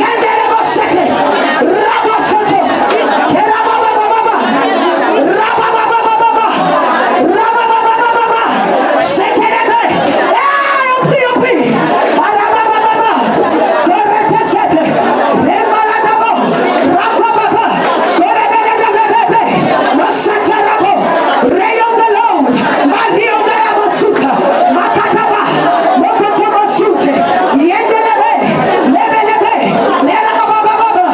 Yendelebosete. Rabosoto. Kerababababa. Rabababababa. Rabababababa. Shekerebe. On prie, on prie. Rababababa. Koretesete. Remaladabo. Rabababa. Korebelebebebe. Mashatarabo. Rayon de l'ombre. Marion de la Bosuta. Makataba. Mokotobosute. Yendelebe. Lebelebe. Lerababababa.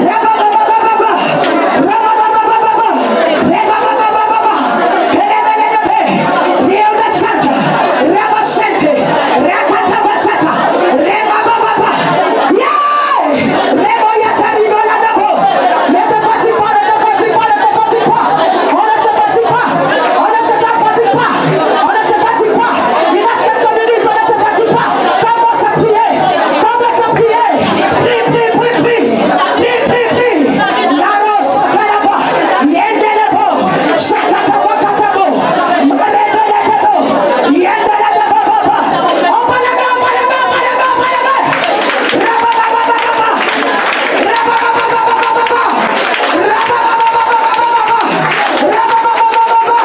Rabababababa. Rabababababa. Rebababababa. Kerebelebe. Rio de Santa. Rabashente. Rakatabasata. Rebabababa. Yeah! Reboyatariboladabo. Ne te fatigue pas, ne te fatigue pas, ne te fatigue pas. On ne se fatigue pas. On ne se fatigue pas. On ne se fatigue pas. Il reste quelques minutes, on ne se fatigue pas. Commence à prier. Commence à prier. Prie, prie, prie, prie. Prie, prie, prie. Laros, Taraba. Yendelebo. Shakatabakatabo. Marebelebo. Yendelebo. On va la main, on va la main, on va la main, on va la main. Rabababababa. Rabababababa. Rabababababa.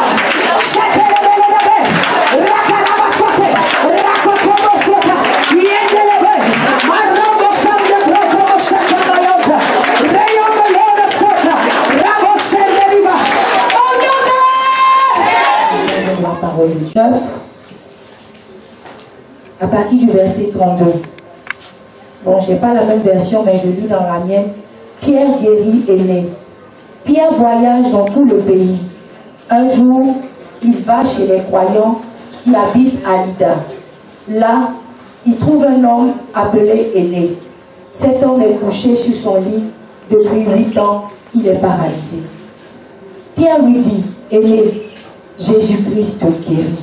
Shetelebelebe. Rakalabasote. Rakotobosota. Yendelebe. Marobosande brokobosakabayota. Rayon de l'eau sota. Rabosenderiba. Au nom de La parole du 9, à partir du verset 32. Bon, je n'ai pas la même version, mais je lis dans la mienne. Pierre guérit est né. Pierre voyage dans tout le pays. Un jour, il va chez les croyants qui habitent à Lydda. Là, il trouve un homme appelé Aîné. Cet homme est couché sur son lit depuis 8 ans. Il est paralysé. Pierre lui dit, Aîné, Jésus-Christ te guérit.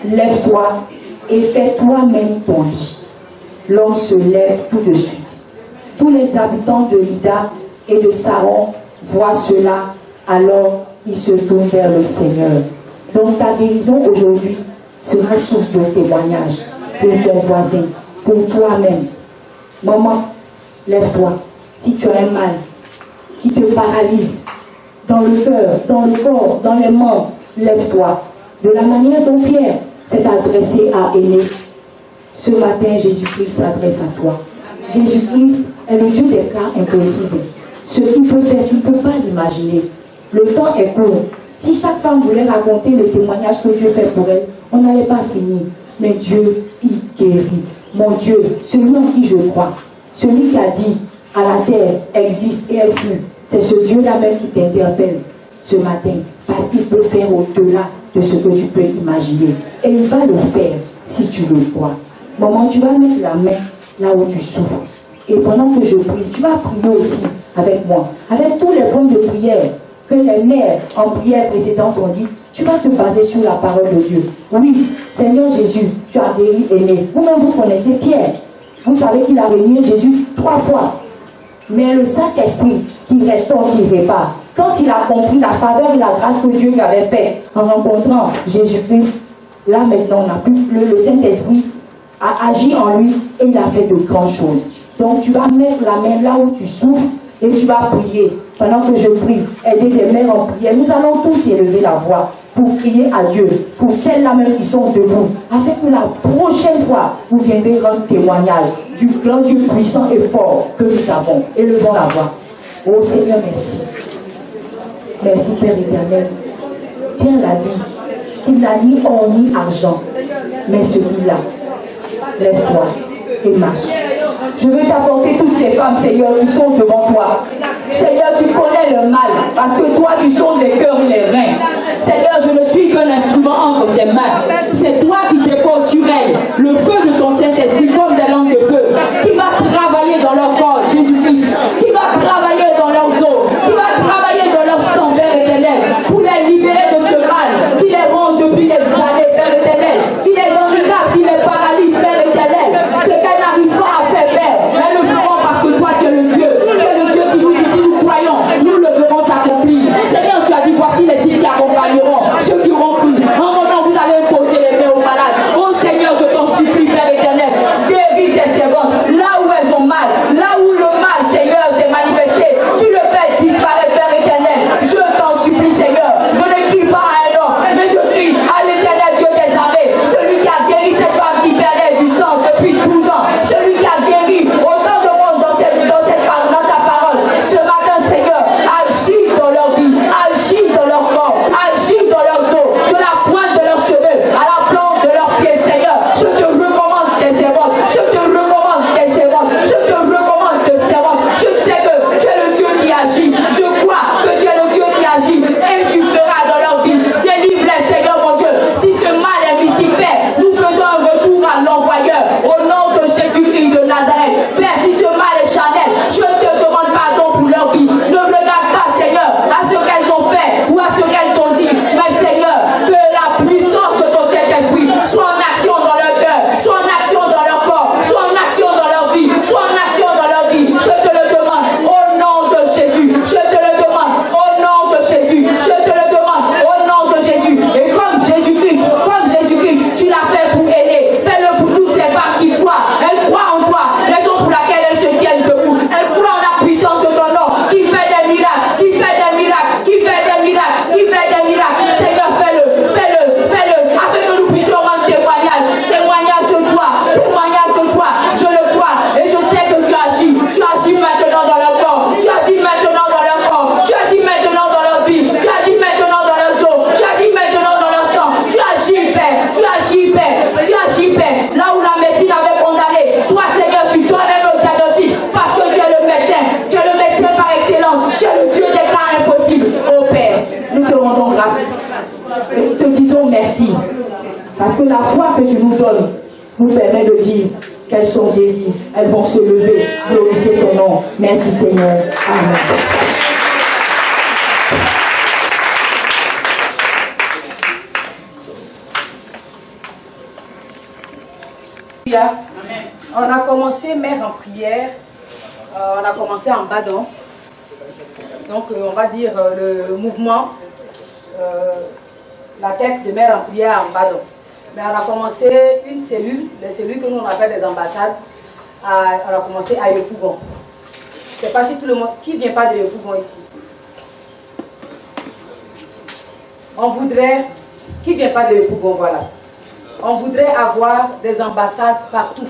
Lève-toi et fais toi-même ton lit. L'homme se lève tout de suite. Tous les habitants de Lydda et de Saron voient cela, alors ils se tournent vers le Seigneur. Donc ta guérison aujourd'hui sera source de témoignage pour ton voisin, pour toi-même. Maman, lève-toi. Si tu as un mal qui te paralyse dans le cœur, dans le corps, dans les membres, lève-toi. De la manière dont Pierre s'est adressé à Aîné, ce matin, Jésus-Christ s'adresse à toi. Jésus-Christ est le Dieu des cas impossibles. Ce qu'il peut faire, tu ne peux pas l'imaginer. Le temps est court. Si chaque femme voulait raconter le témoignage que Dieu fait pour elle, on n'allait pas finir. Mais Dieu, il guérit. Mon Dieu, celui en qui je crois, celui qui a dit à la terre existe et elle fut, c'est ce Dieu-là même qui t'interpelle ce matin, parce qu'il peut faire au-delà de ce que tu peux imaginer. Et il va le faire si tu le crois. Maman, tu vas mettre la main là où tu souffres. Et pendant que je prie, tu vas prier aussi avec moi, avec tous les points de prière que les mères en prière précédente ont dit. Tu vas te baser sur la parole de Dieu. Oui, Seigneur Jésus, tu as guéri Aîné. Vous-même, vous connaissez Pierre. Vous savez qu'il a réuni Jésus 3 fois. Mais le Saint-Esprit qui restaure, qui répare, quand il a compris la faveur et la grâce que Dieu lui avait fait en rencontrant Jésus-Christ, là maintenant, le Saint-Esprit a agi en lui et il a fait de grandes choses. Donc tu vas mettre la main là où tu souffres et tu vas prier. Pendant que je prie, aider des mères en prière, nous allons tous élever la voix pour crier à Dieu, pour celles-là même qui sont debout, afin que la prochaine fois, vous viendrez rendre témoignage du grand Dieu puissant et fort que nous avons. Élevons la voix. Oh Seigneur, merci. Merci Père éternel. Pierre l'a dit, qu'il n'a ni or ni argent, mais celui-là. Lève-toi et marche. Je veux t'apporter toutes ces femmes, Seigneur, qui sont devant toi. Seigneur, tu connais le mal, parce que toi, tu sondes les cœurs et les reins. Seigneur, je ne suis qu'un instrument entre tes mains. C'est toi qui déposes sur elles le feu de ton Saint-Esprit comme des langues de feu, qui va travailler dans leur corps, Jésus-Christ, qui va travailler dans leurs os, qui va travailler dans leur sang, Père éternel, pour les libérer de ce mal, qui les ronge depuis des années, Père éternel, qui les handicape, qui les paralyse, Père éternel, ce qu'elles n'arrivent pas à faire, Père, elles le feront parce que toi, tu es le Dieu qui nous dit, si nous croyons, nous le verrons s'accomplir. Seigneur, tu as dit, voici les signes qui accompagneront ceux qui auront cru. En mon nom, vous allez imposer les mains aux malades. Oh Seigneur, je t'en supplie, Père éternel, guéris tes servantes, là où elles ont mal, là où le mal, Seigneur, s'est manifesté, tu le fais disparaître, Père éternel. Je t'en supplie, Seigneur, je ne crie pas à un homme, mais je crie à l'éternel Dieu des armées, celui qui a guéri cette femme qui perdait du sang depuis 12 ans, celui qui a guéri autant de monde dans ta parole. Ce matin, Seigneur, agis dans leur vie, agis dans leur corps, agis dans leurs os, de la pointe de leurs cheveux à la plante de leurs pieds, Seigneur. Je te recommande tes servantes, je te recommande tes servantes, je te recommande tes servantes. Je sais que tu es le Dieu qui agit, je crois que tu es le Dieu qui agit et tu feras dans leur vie. Délivre-les, Seigneur mon Dieu. Si ce mal est ici, Père, nous faisons un retour à l'envoyeur au nom de Jésus-Christ de Nazareth. Père, si ce mal est charnel, je te demande pardon pour leur vie. Ne regarde pas, Seigneur, à ce qu'elles ont fait ou à ce qu'elles ont dit, mais Seigneur, que la puissance de ton Saint-Esprit soit en action dans leur cœur, soit en action dans leur corps, soit en action dans leur vie, soit en action dans leur vie. Je te le demande au nom de Jésus. Je te le demande au nom de Jésus. Je te le demande au nom de Jésus. Et comme Jésus-Christ, tu l'as fait pour Aîné, fais-le pour toutes ces femmes qui croient. Elles croient en toi, raison pour laquelle elles se tiennent debout. Elles croient en la puissance de ton nom, qui fait des miracles, qui fait des miracles, qui fait des miracles, qui fait des miracles. Seigneur, fais-le, afin que nous puissions rendre témoignage de toi, je le crois, et je sais que tu agis maintenant dans leur corps, tu agis maintenant dans leur corps, tu agis maintenant dans leur vie, tu agis maintenant dans leurs os, tu agis maintenant dans leur sang, tu agis, Père, là où la médecine avait condamné, toi Seigneur, tu donnes un autre diagnostic, parce que tu es le médecin par excellence, tu es le Dieu des cas impossibles. Oh Père, nous te rendons grâce, et nous te disons merci, parce que la foi que tu nous donnes nous permet de dire qu'elles sont guéries, elles vont se lever, glorifier ton nom. Merci Seigneur. Amen. On a commencé Mère en prière, on a commencé en Badon. Donc on va dire le mouvement, la tête de Mère en prière en Badon. Mais on a commencé une cellule, les cellules que nous on appelle des ambassades, on a commencé à Yopougon. Je ne sais pas si tout le monde, qui ne vient pas de Yopougon ici? On voudrait, qui ne vient pas de Yopougon, voilà. On voudrait avoir des ambassades partout,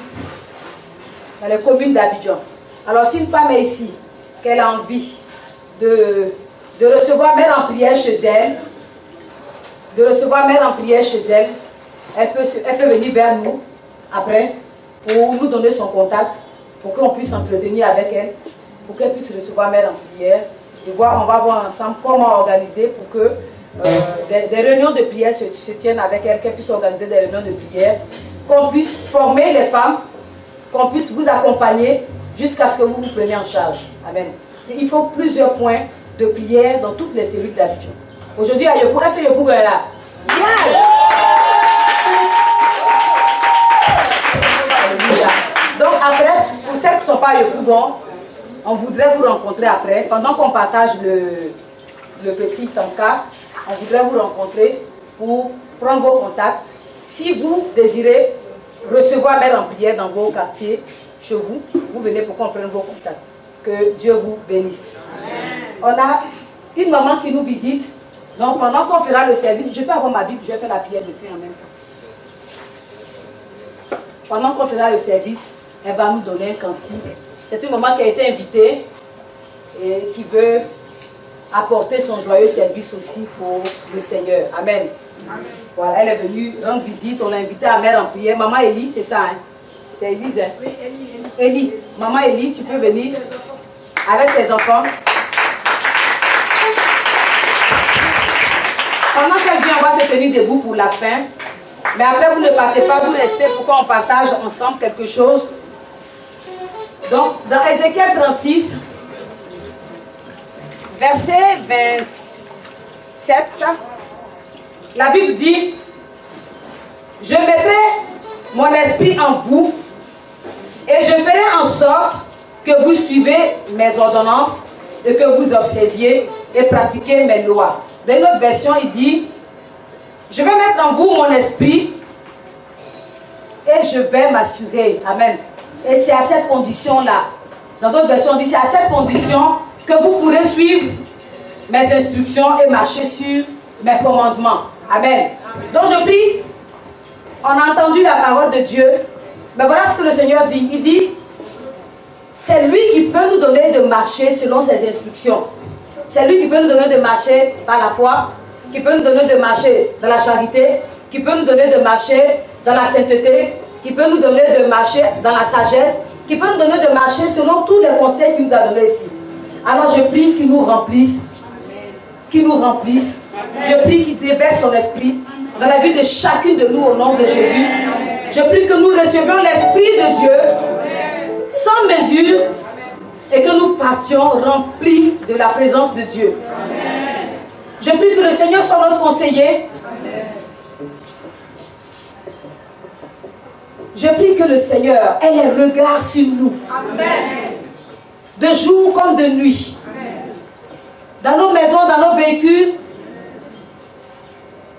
dans les communes d'Abidjan. Alors si une femme est ici, qu'elle a envie de recevoir Mère en prière chez elle, elle peut venir vers nous après pour nous donner son contact, pour qu'on puisse s'entretenir avec elle, pour qu'elle puisse recevoir Mère en prière. Et on va voir ensemble comment organiser pour que des réunions de prière se tiennent avec elle, qu'elle puisse organiser des réunions de prière, qu'on puisse former les femmes, qu'on puisse vous accompagner jusqu'à ce que vous vous preniez en charge. Amen. Il faut plusieurs points de prière dans toutes les cellules d'Abidjan. Aujourd'hui, à Yopougon, est-ce que Yopougon est là? Yes! Donc après, pour ceux qui ne sont pas à Yopougon, on voudrait vous rencontrer après. Pendant qu'on partage le petit tanka, on voudrait vous rencontrer pour prendre vos contacts. Si vous désirez recevoir Mère en prière dans vos quartiers, chez vous, vous venez pour qu'on prenne vos contacts. Que Dieu vous bénisse. Amen. On a une maman qui nous visite. Donc pendant qu'on fera le service, je peux avoir ma Bible, je vais faire la prière de fin en même temps. Pendant qu'on fera le service, elle va nous donner un cantique. C'est une maman qui a été invitée et qui veut apporter son joyeux service aussi pour le Seigneur. Amen. Amen. Voilà, elle est venue rendre visite, on l'a invitée à Mère en prière. Maman Élie, c'est ça, hein? C'est Élise, hein? Oui, Élie. Maman Élie, tu peux venir avec tes enfants. Pendant qu'elle vient, on va se tenir debout pour la fin. Mais après, vous ne partez pas, vous restez pour qu'on partage ensemble quelque chose. Donc, dans Ézéchiel 36, verset 27, la Bible dit: je mettrai mon esprit en vous et je ferai en sorte que vous suivez mes ordonnances et que vous observiez et pratiquiez mes lois. Dans une autre version, il dit: je vais mettre en vous mon esprit et je vais m'assurer. Amen. Et c'est à cette condition-là. Dans d'autres versions, on dit: c'est à cette condition que vous pourrez suivre mes instructions et marcher sur mes commandements. Amen. Donc je prie, on a entendu la parole de Dieu, mais voilà ce que le Seigneur dit. Il dit: c'est lui qui peut nous donner de marcher selon ses instructions. C'est lui qui peut nous donner de marcher par la foi, qui peut nous donner de marcher dans la charité, qui peut nous donner de marcher dans la sainteté, qui peut nous donner de marcher dans la sagesse, qui peut nous donner de marcher selon tous les conseils qu'il nous a donnés ici. Alors je prie qu'il nous remplisse, qu'il nous remplisse. Je prie qu'il déverse son esprit dans la vie de chacune de nous au nom de Jésus. Je prie que nous recevions l'Esprit de Dieu sans mesure et que nous partions remplis de la présence de Dieu. Je prie que le Seigneur soit notre conseiller. Je prie que le Seigneur ait les regards sur nous, de jour comme de nuit, dans nos maisons, dans nos véhicules,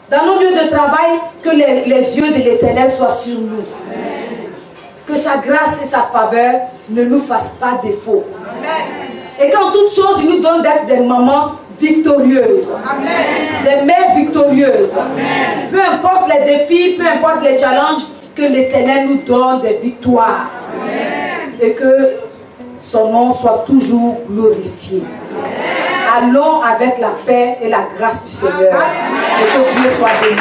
dans nos lieux de travail, que les yeux de l'Éternel soient sur nous. Que sa grâce et sa faveur ne nous fassent pas défaut. Et qu'en toute chose, il nous donne d'être des mamans victorieuses, des mères victorieuses. Peu importe les défis, peu importe les challenges, que l'Éternel nous donne des victoires. Et que son nom soit toujours glorifié. Allons avec la paix et la grâce du Seigneur. Et que Dieu soit béni.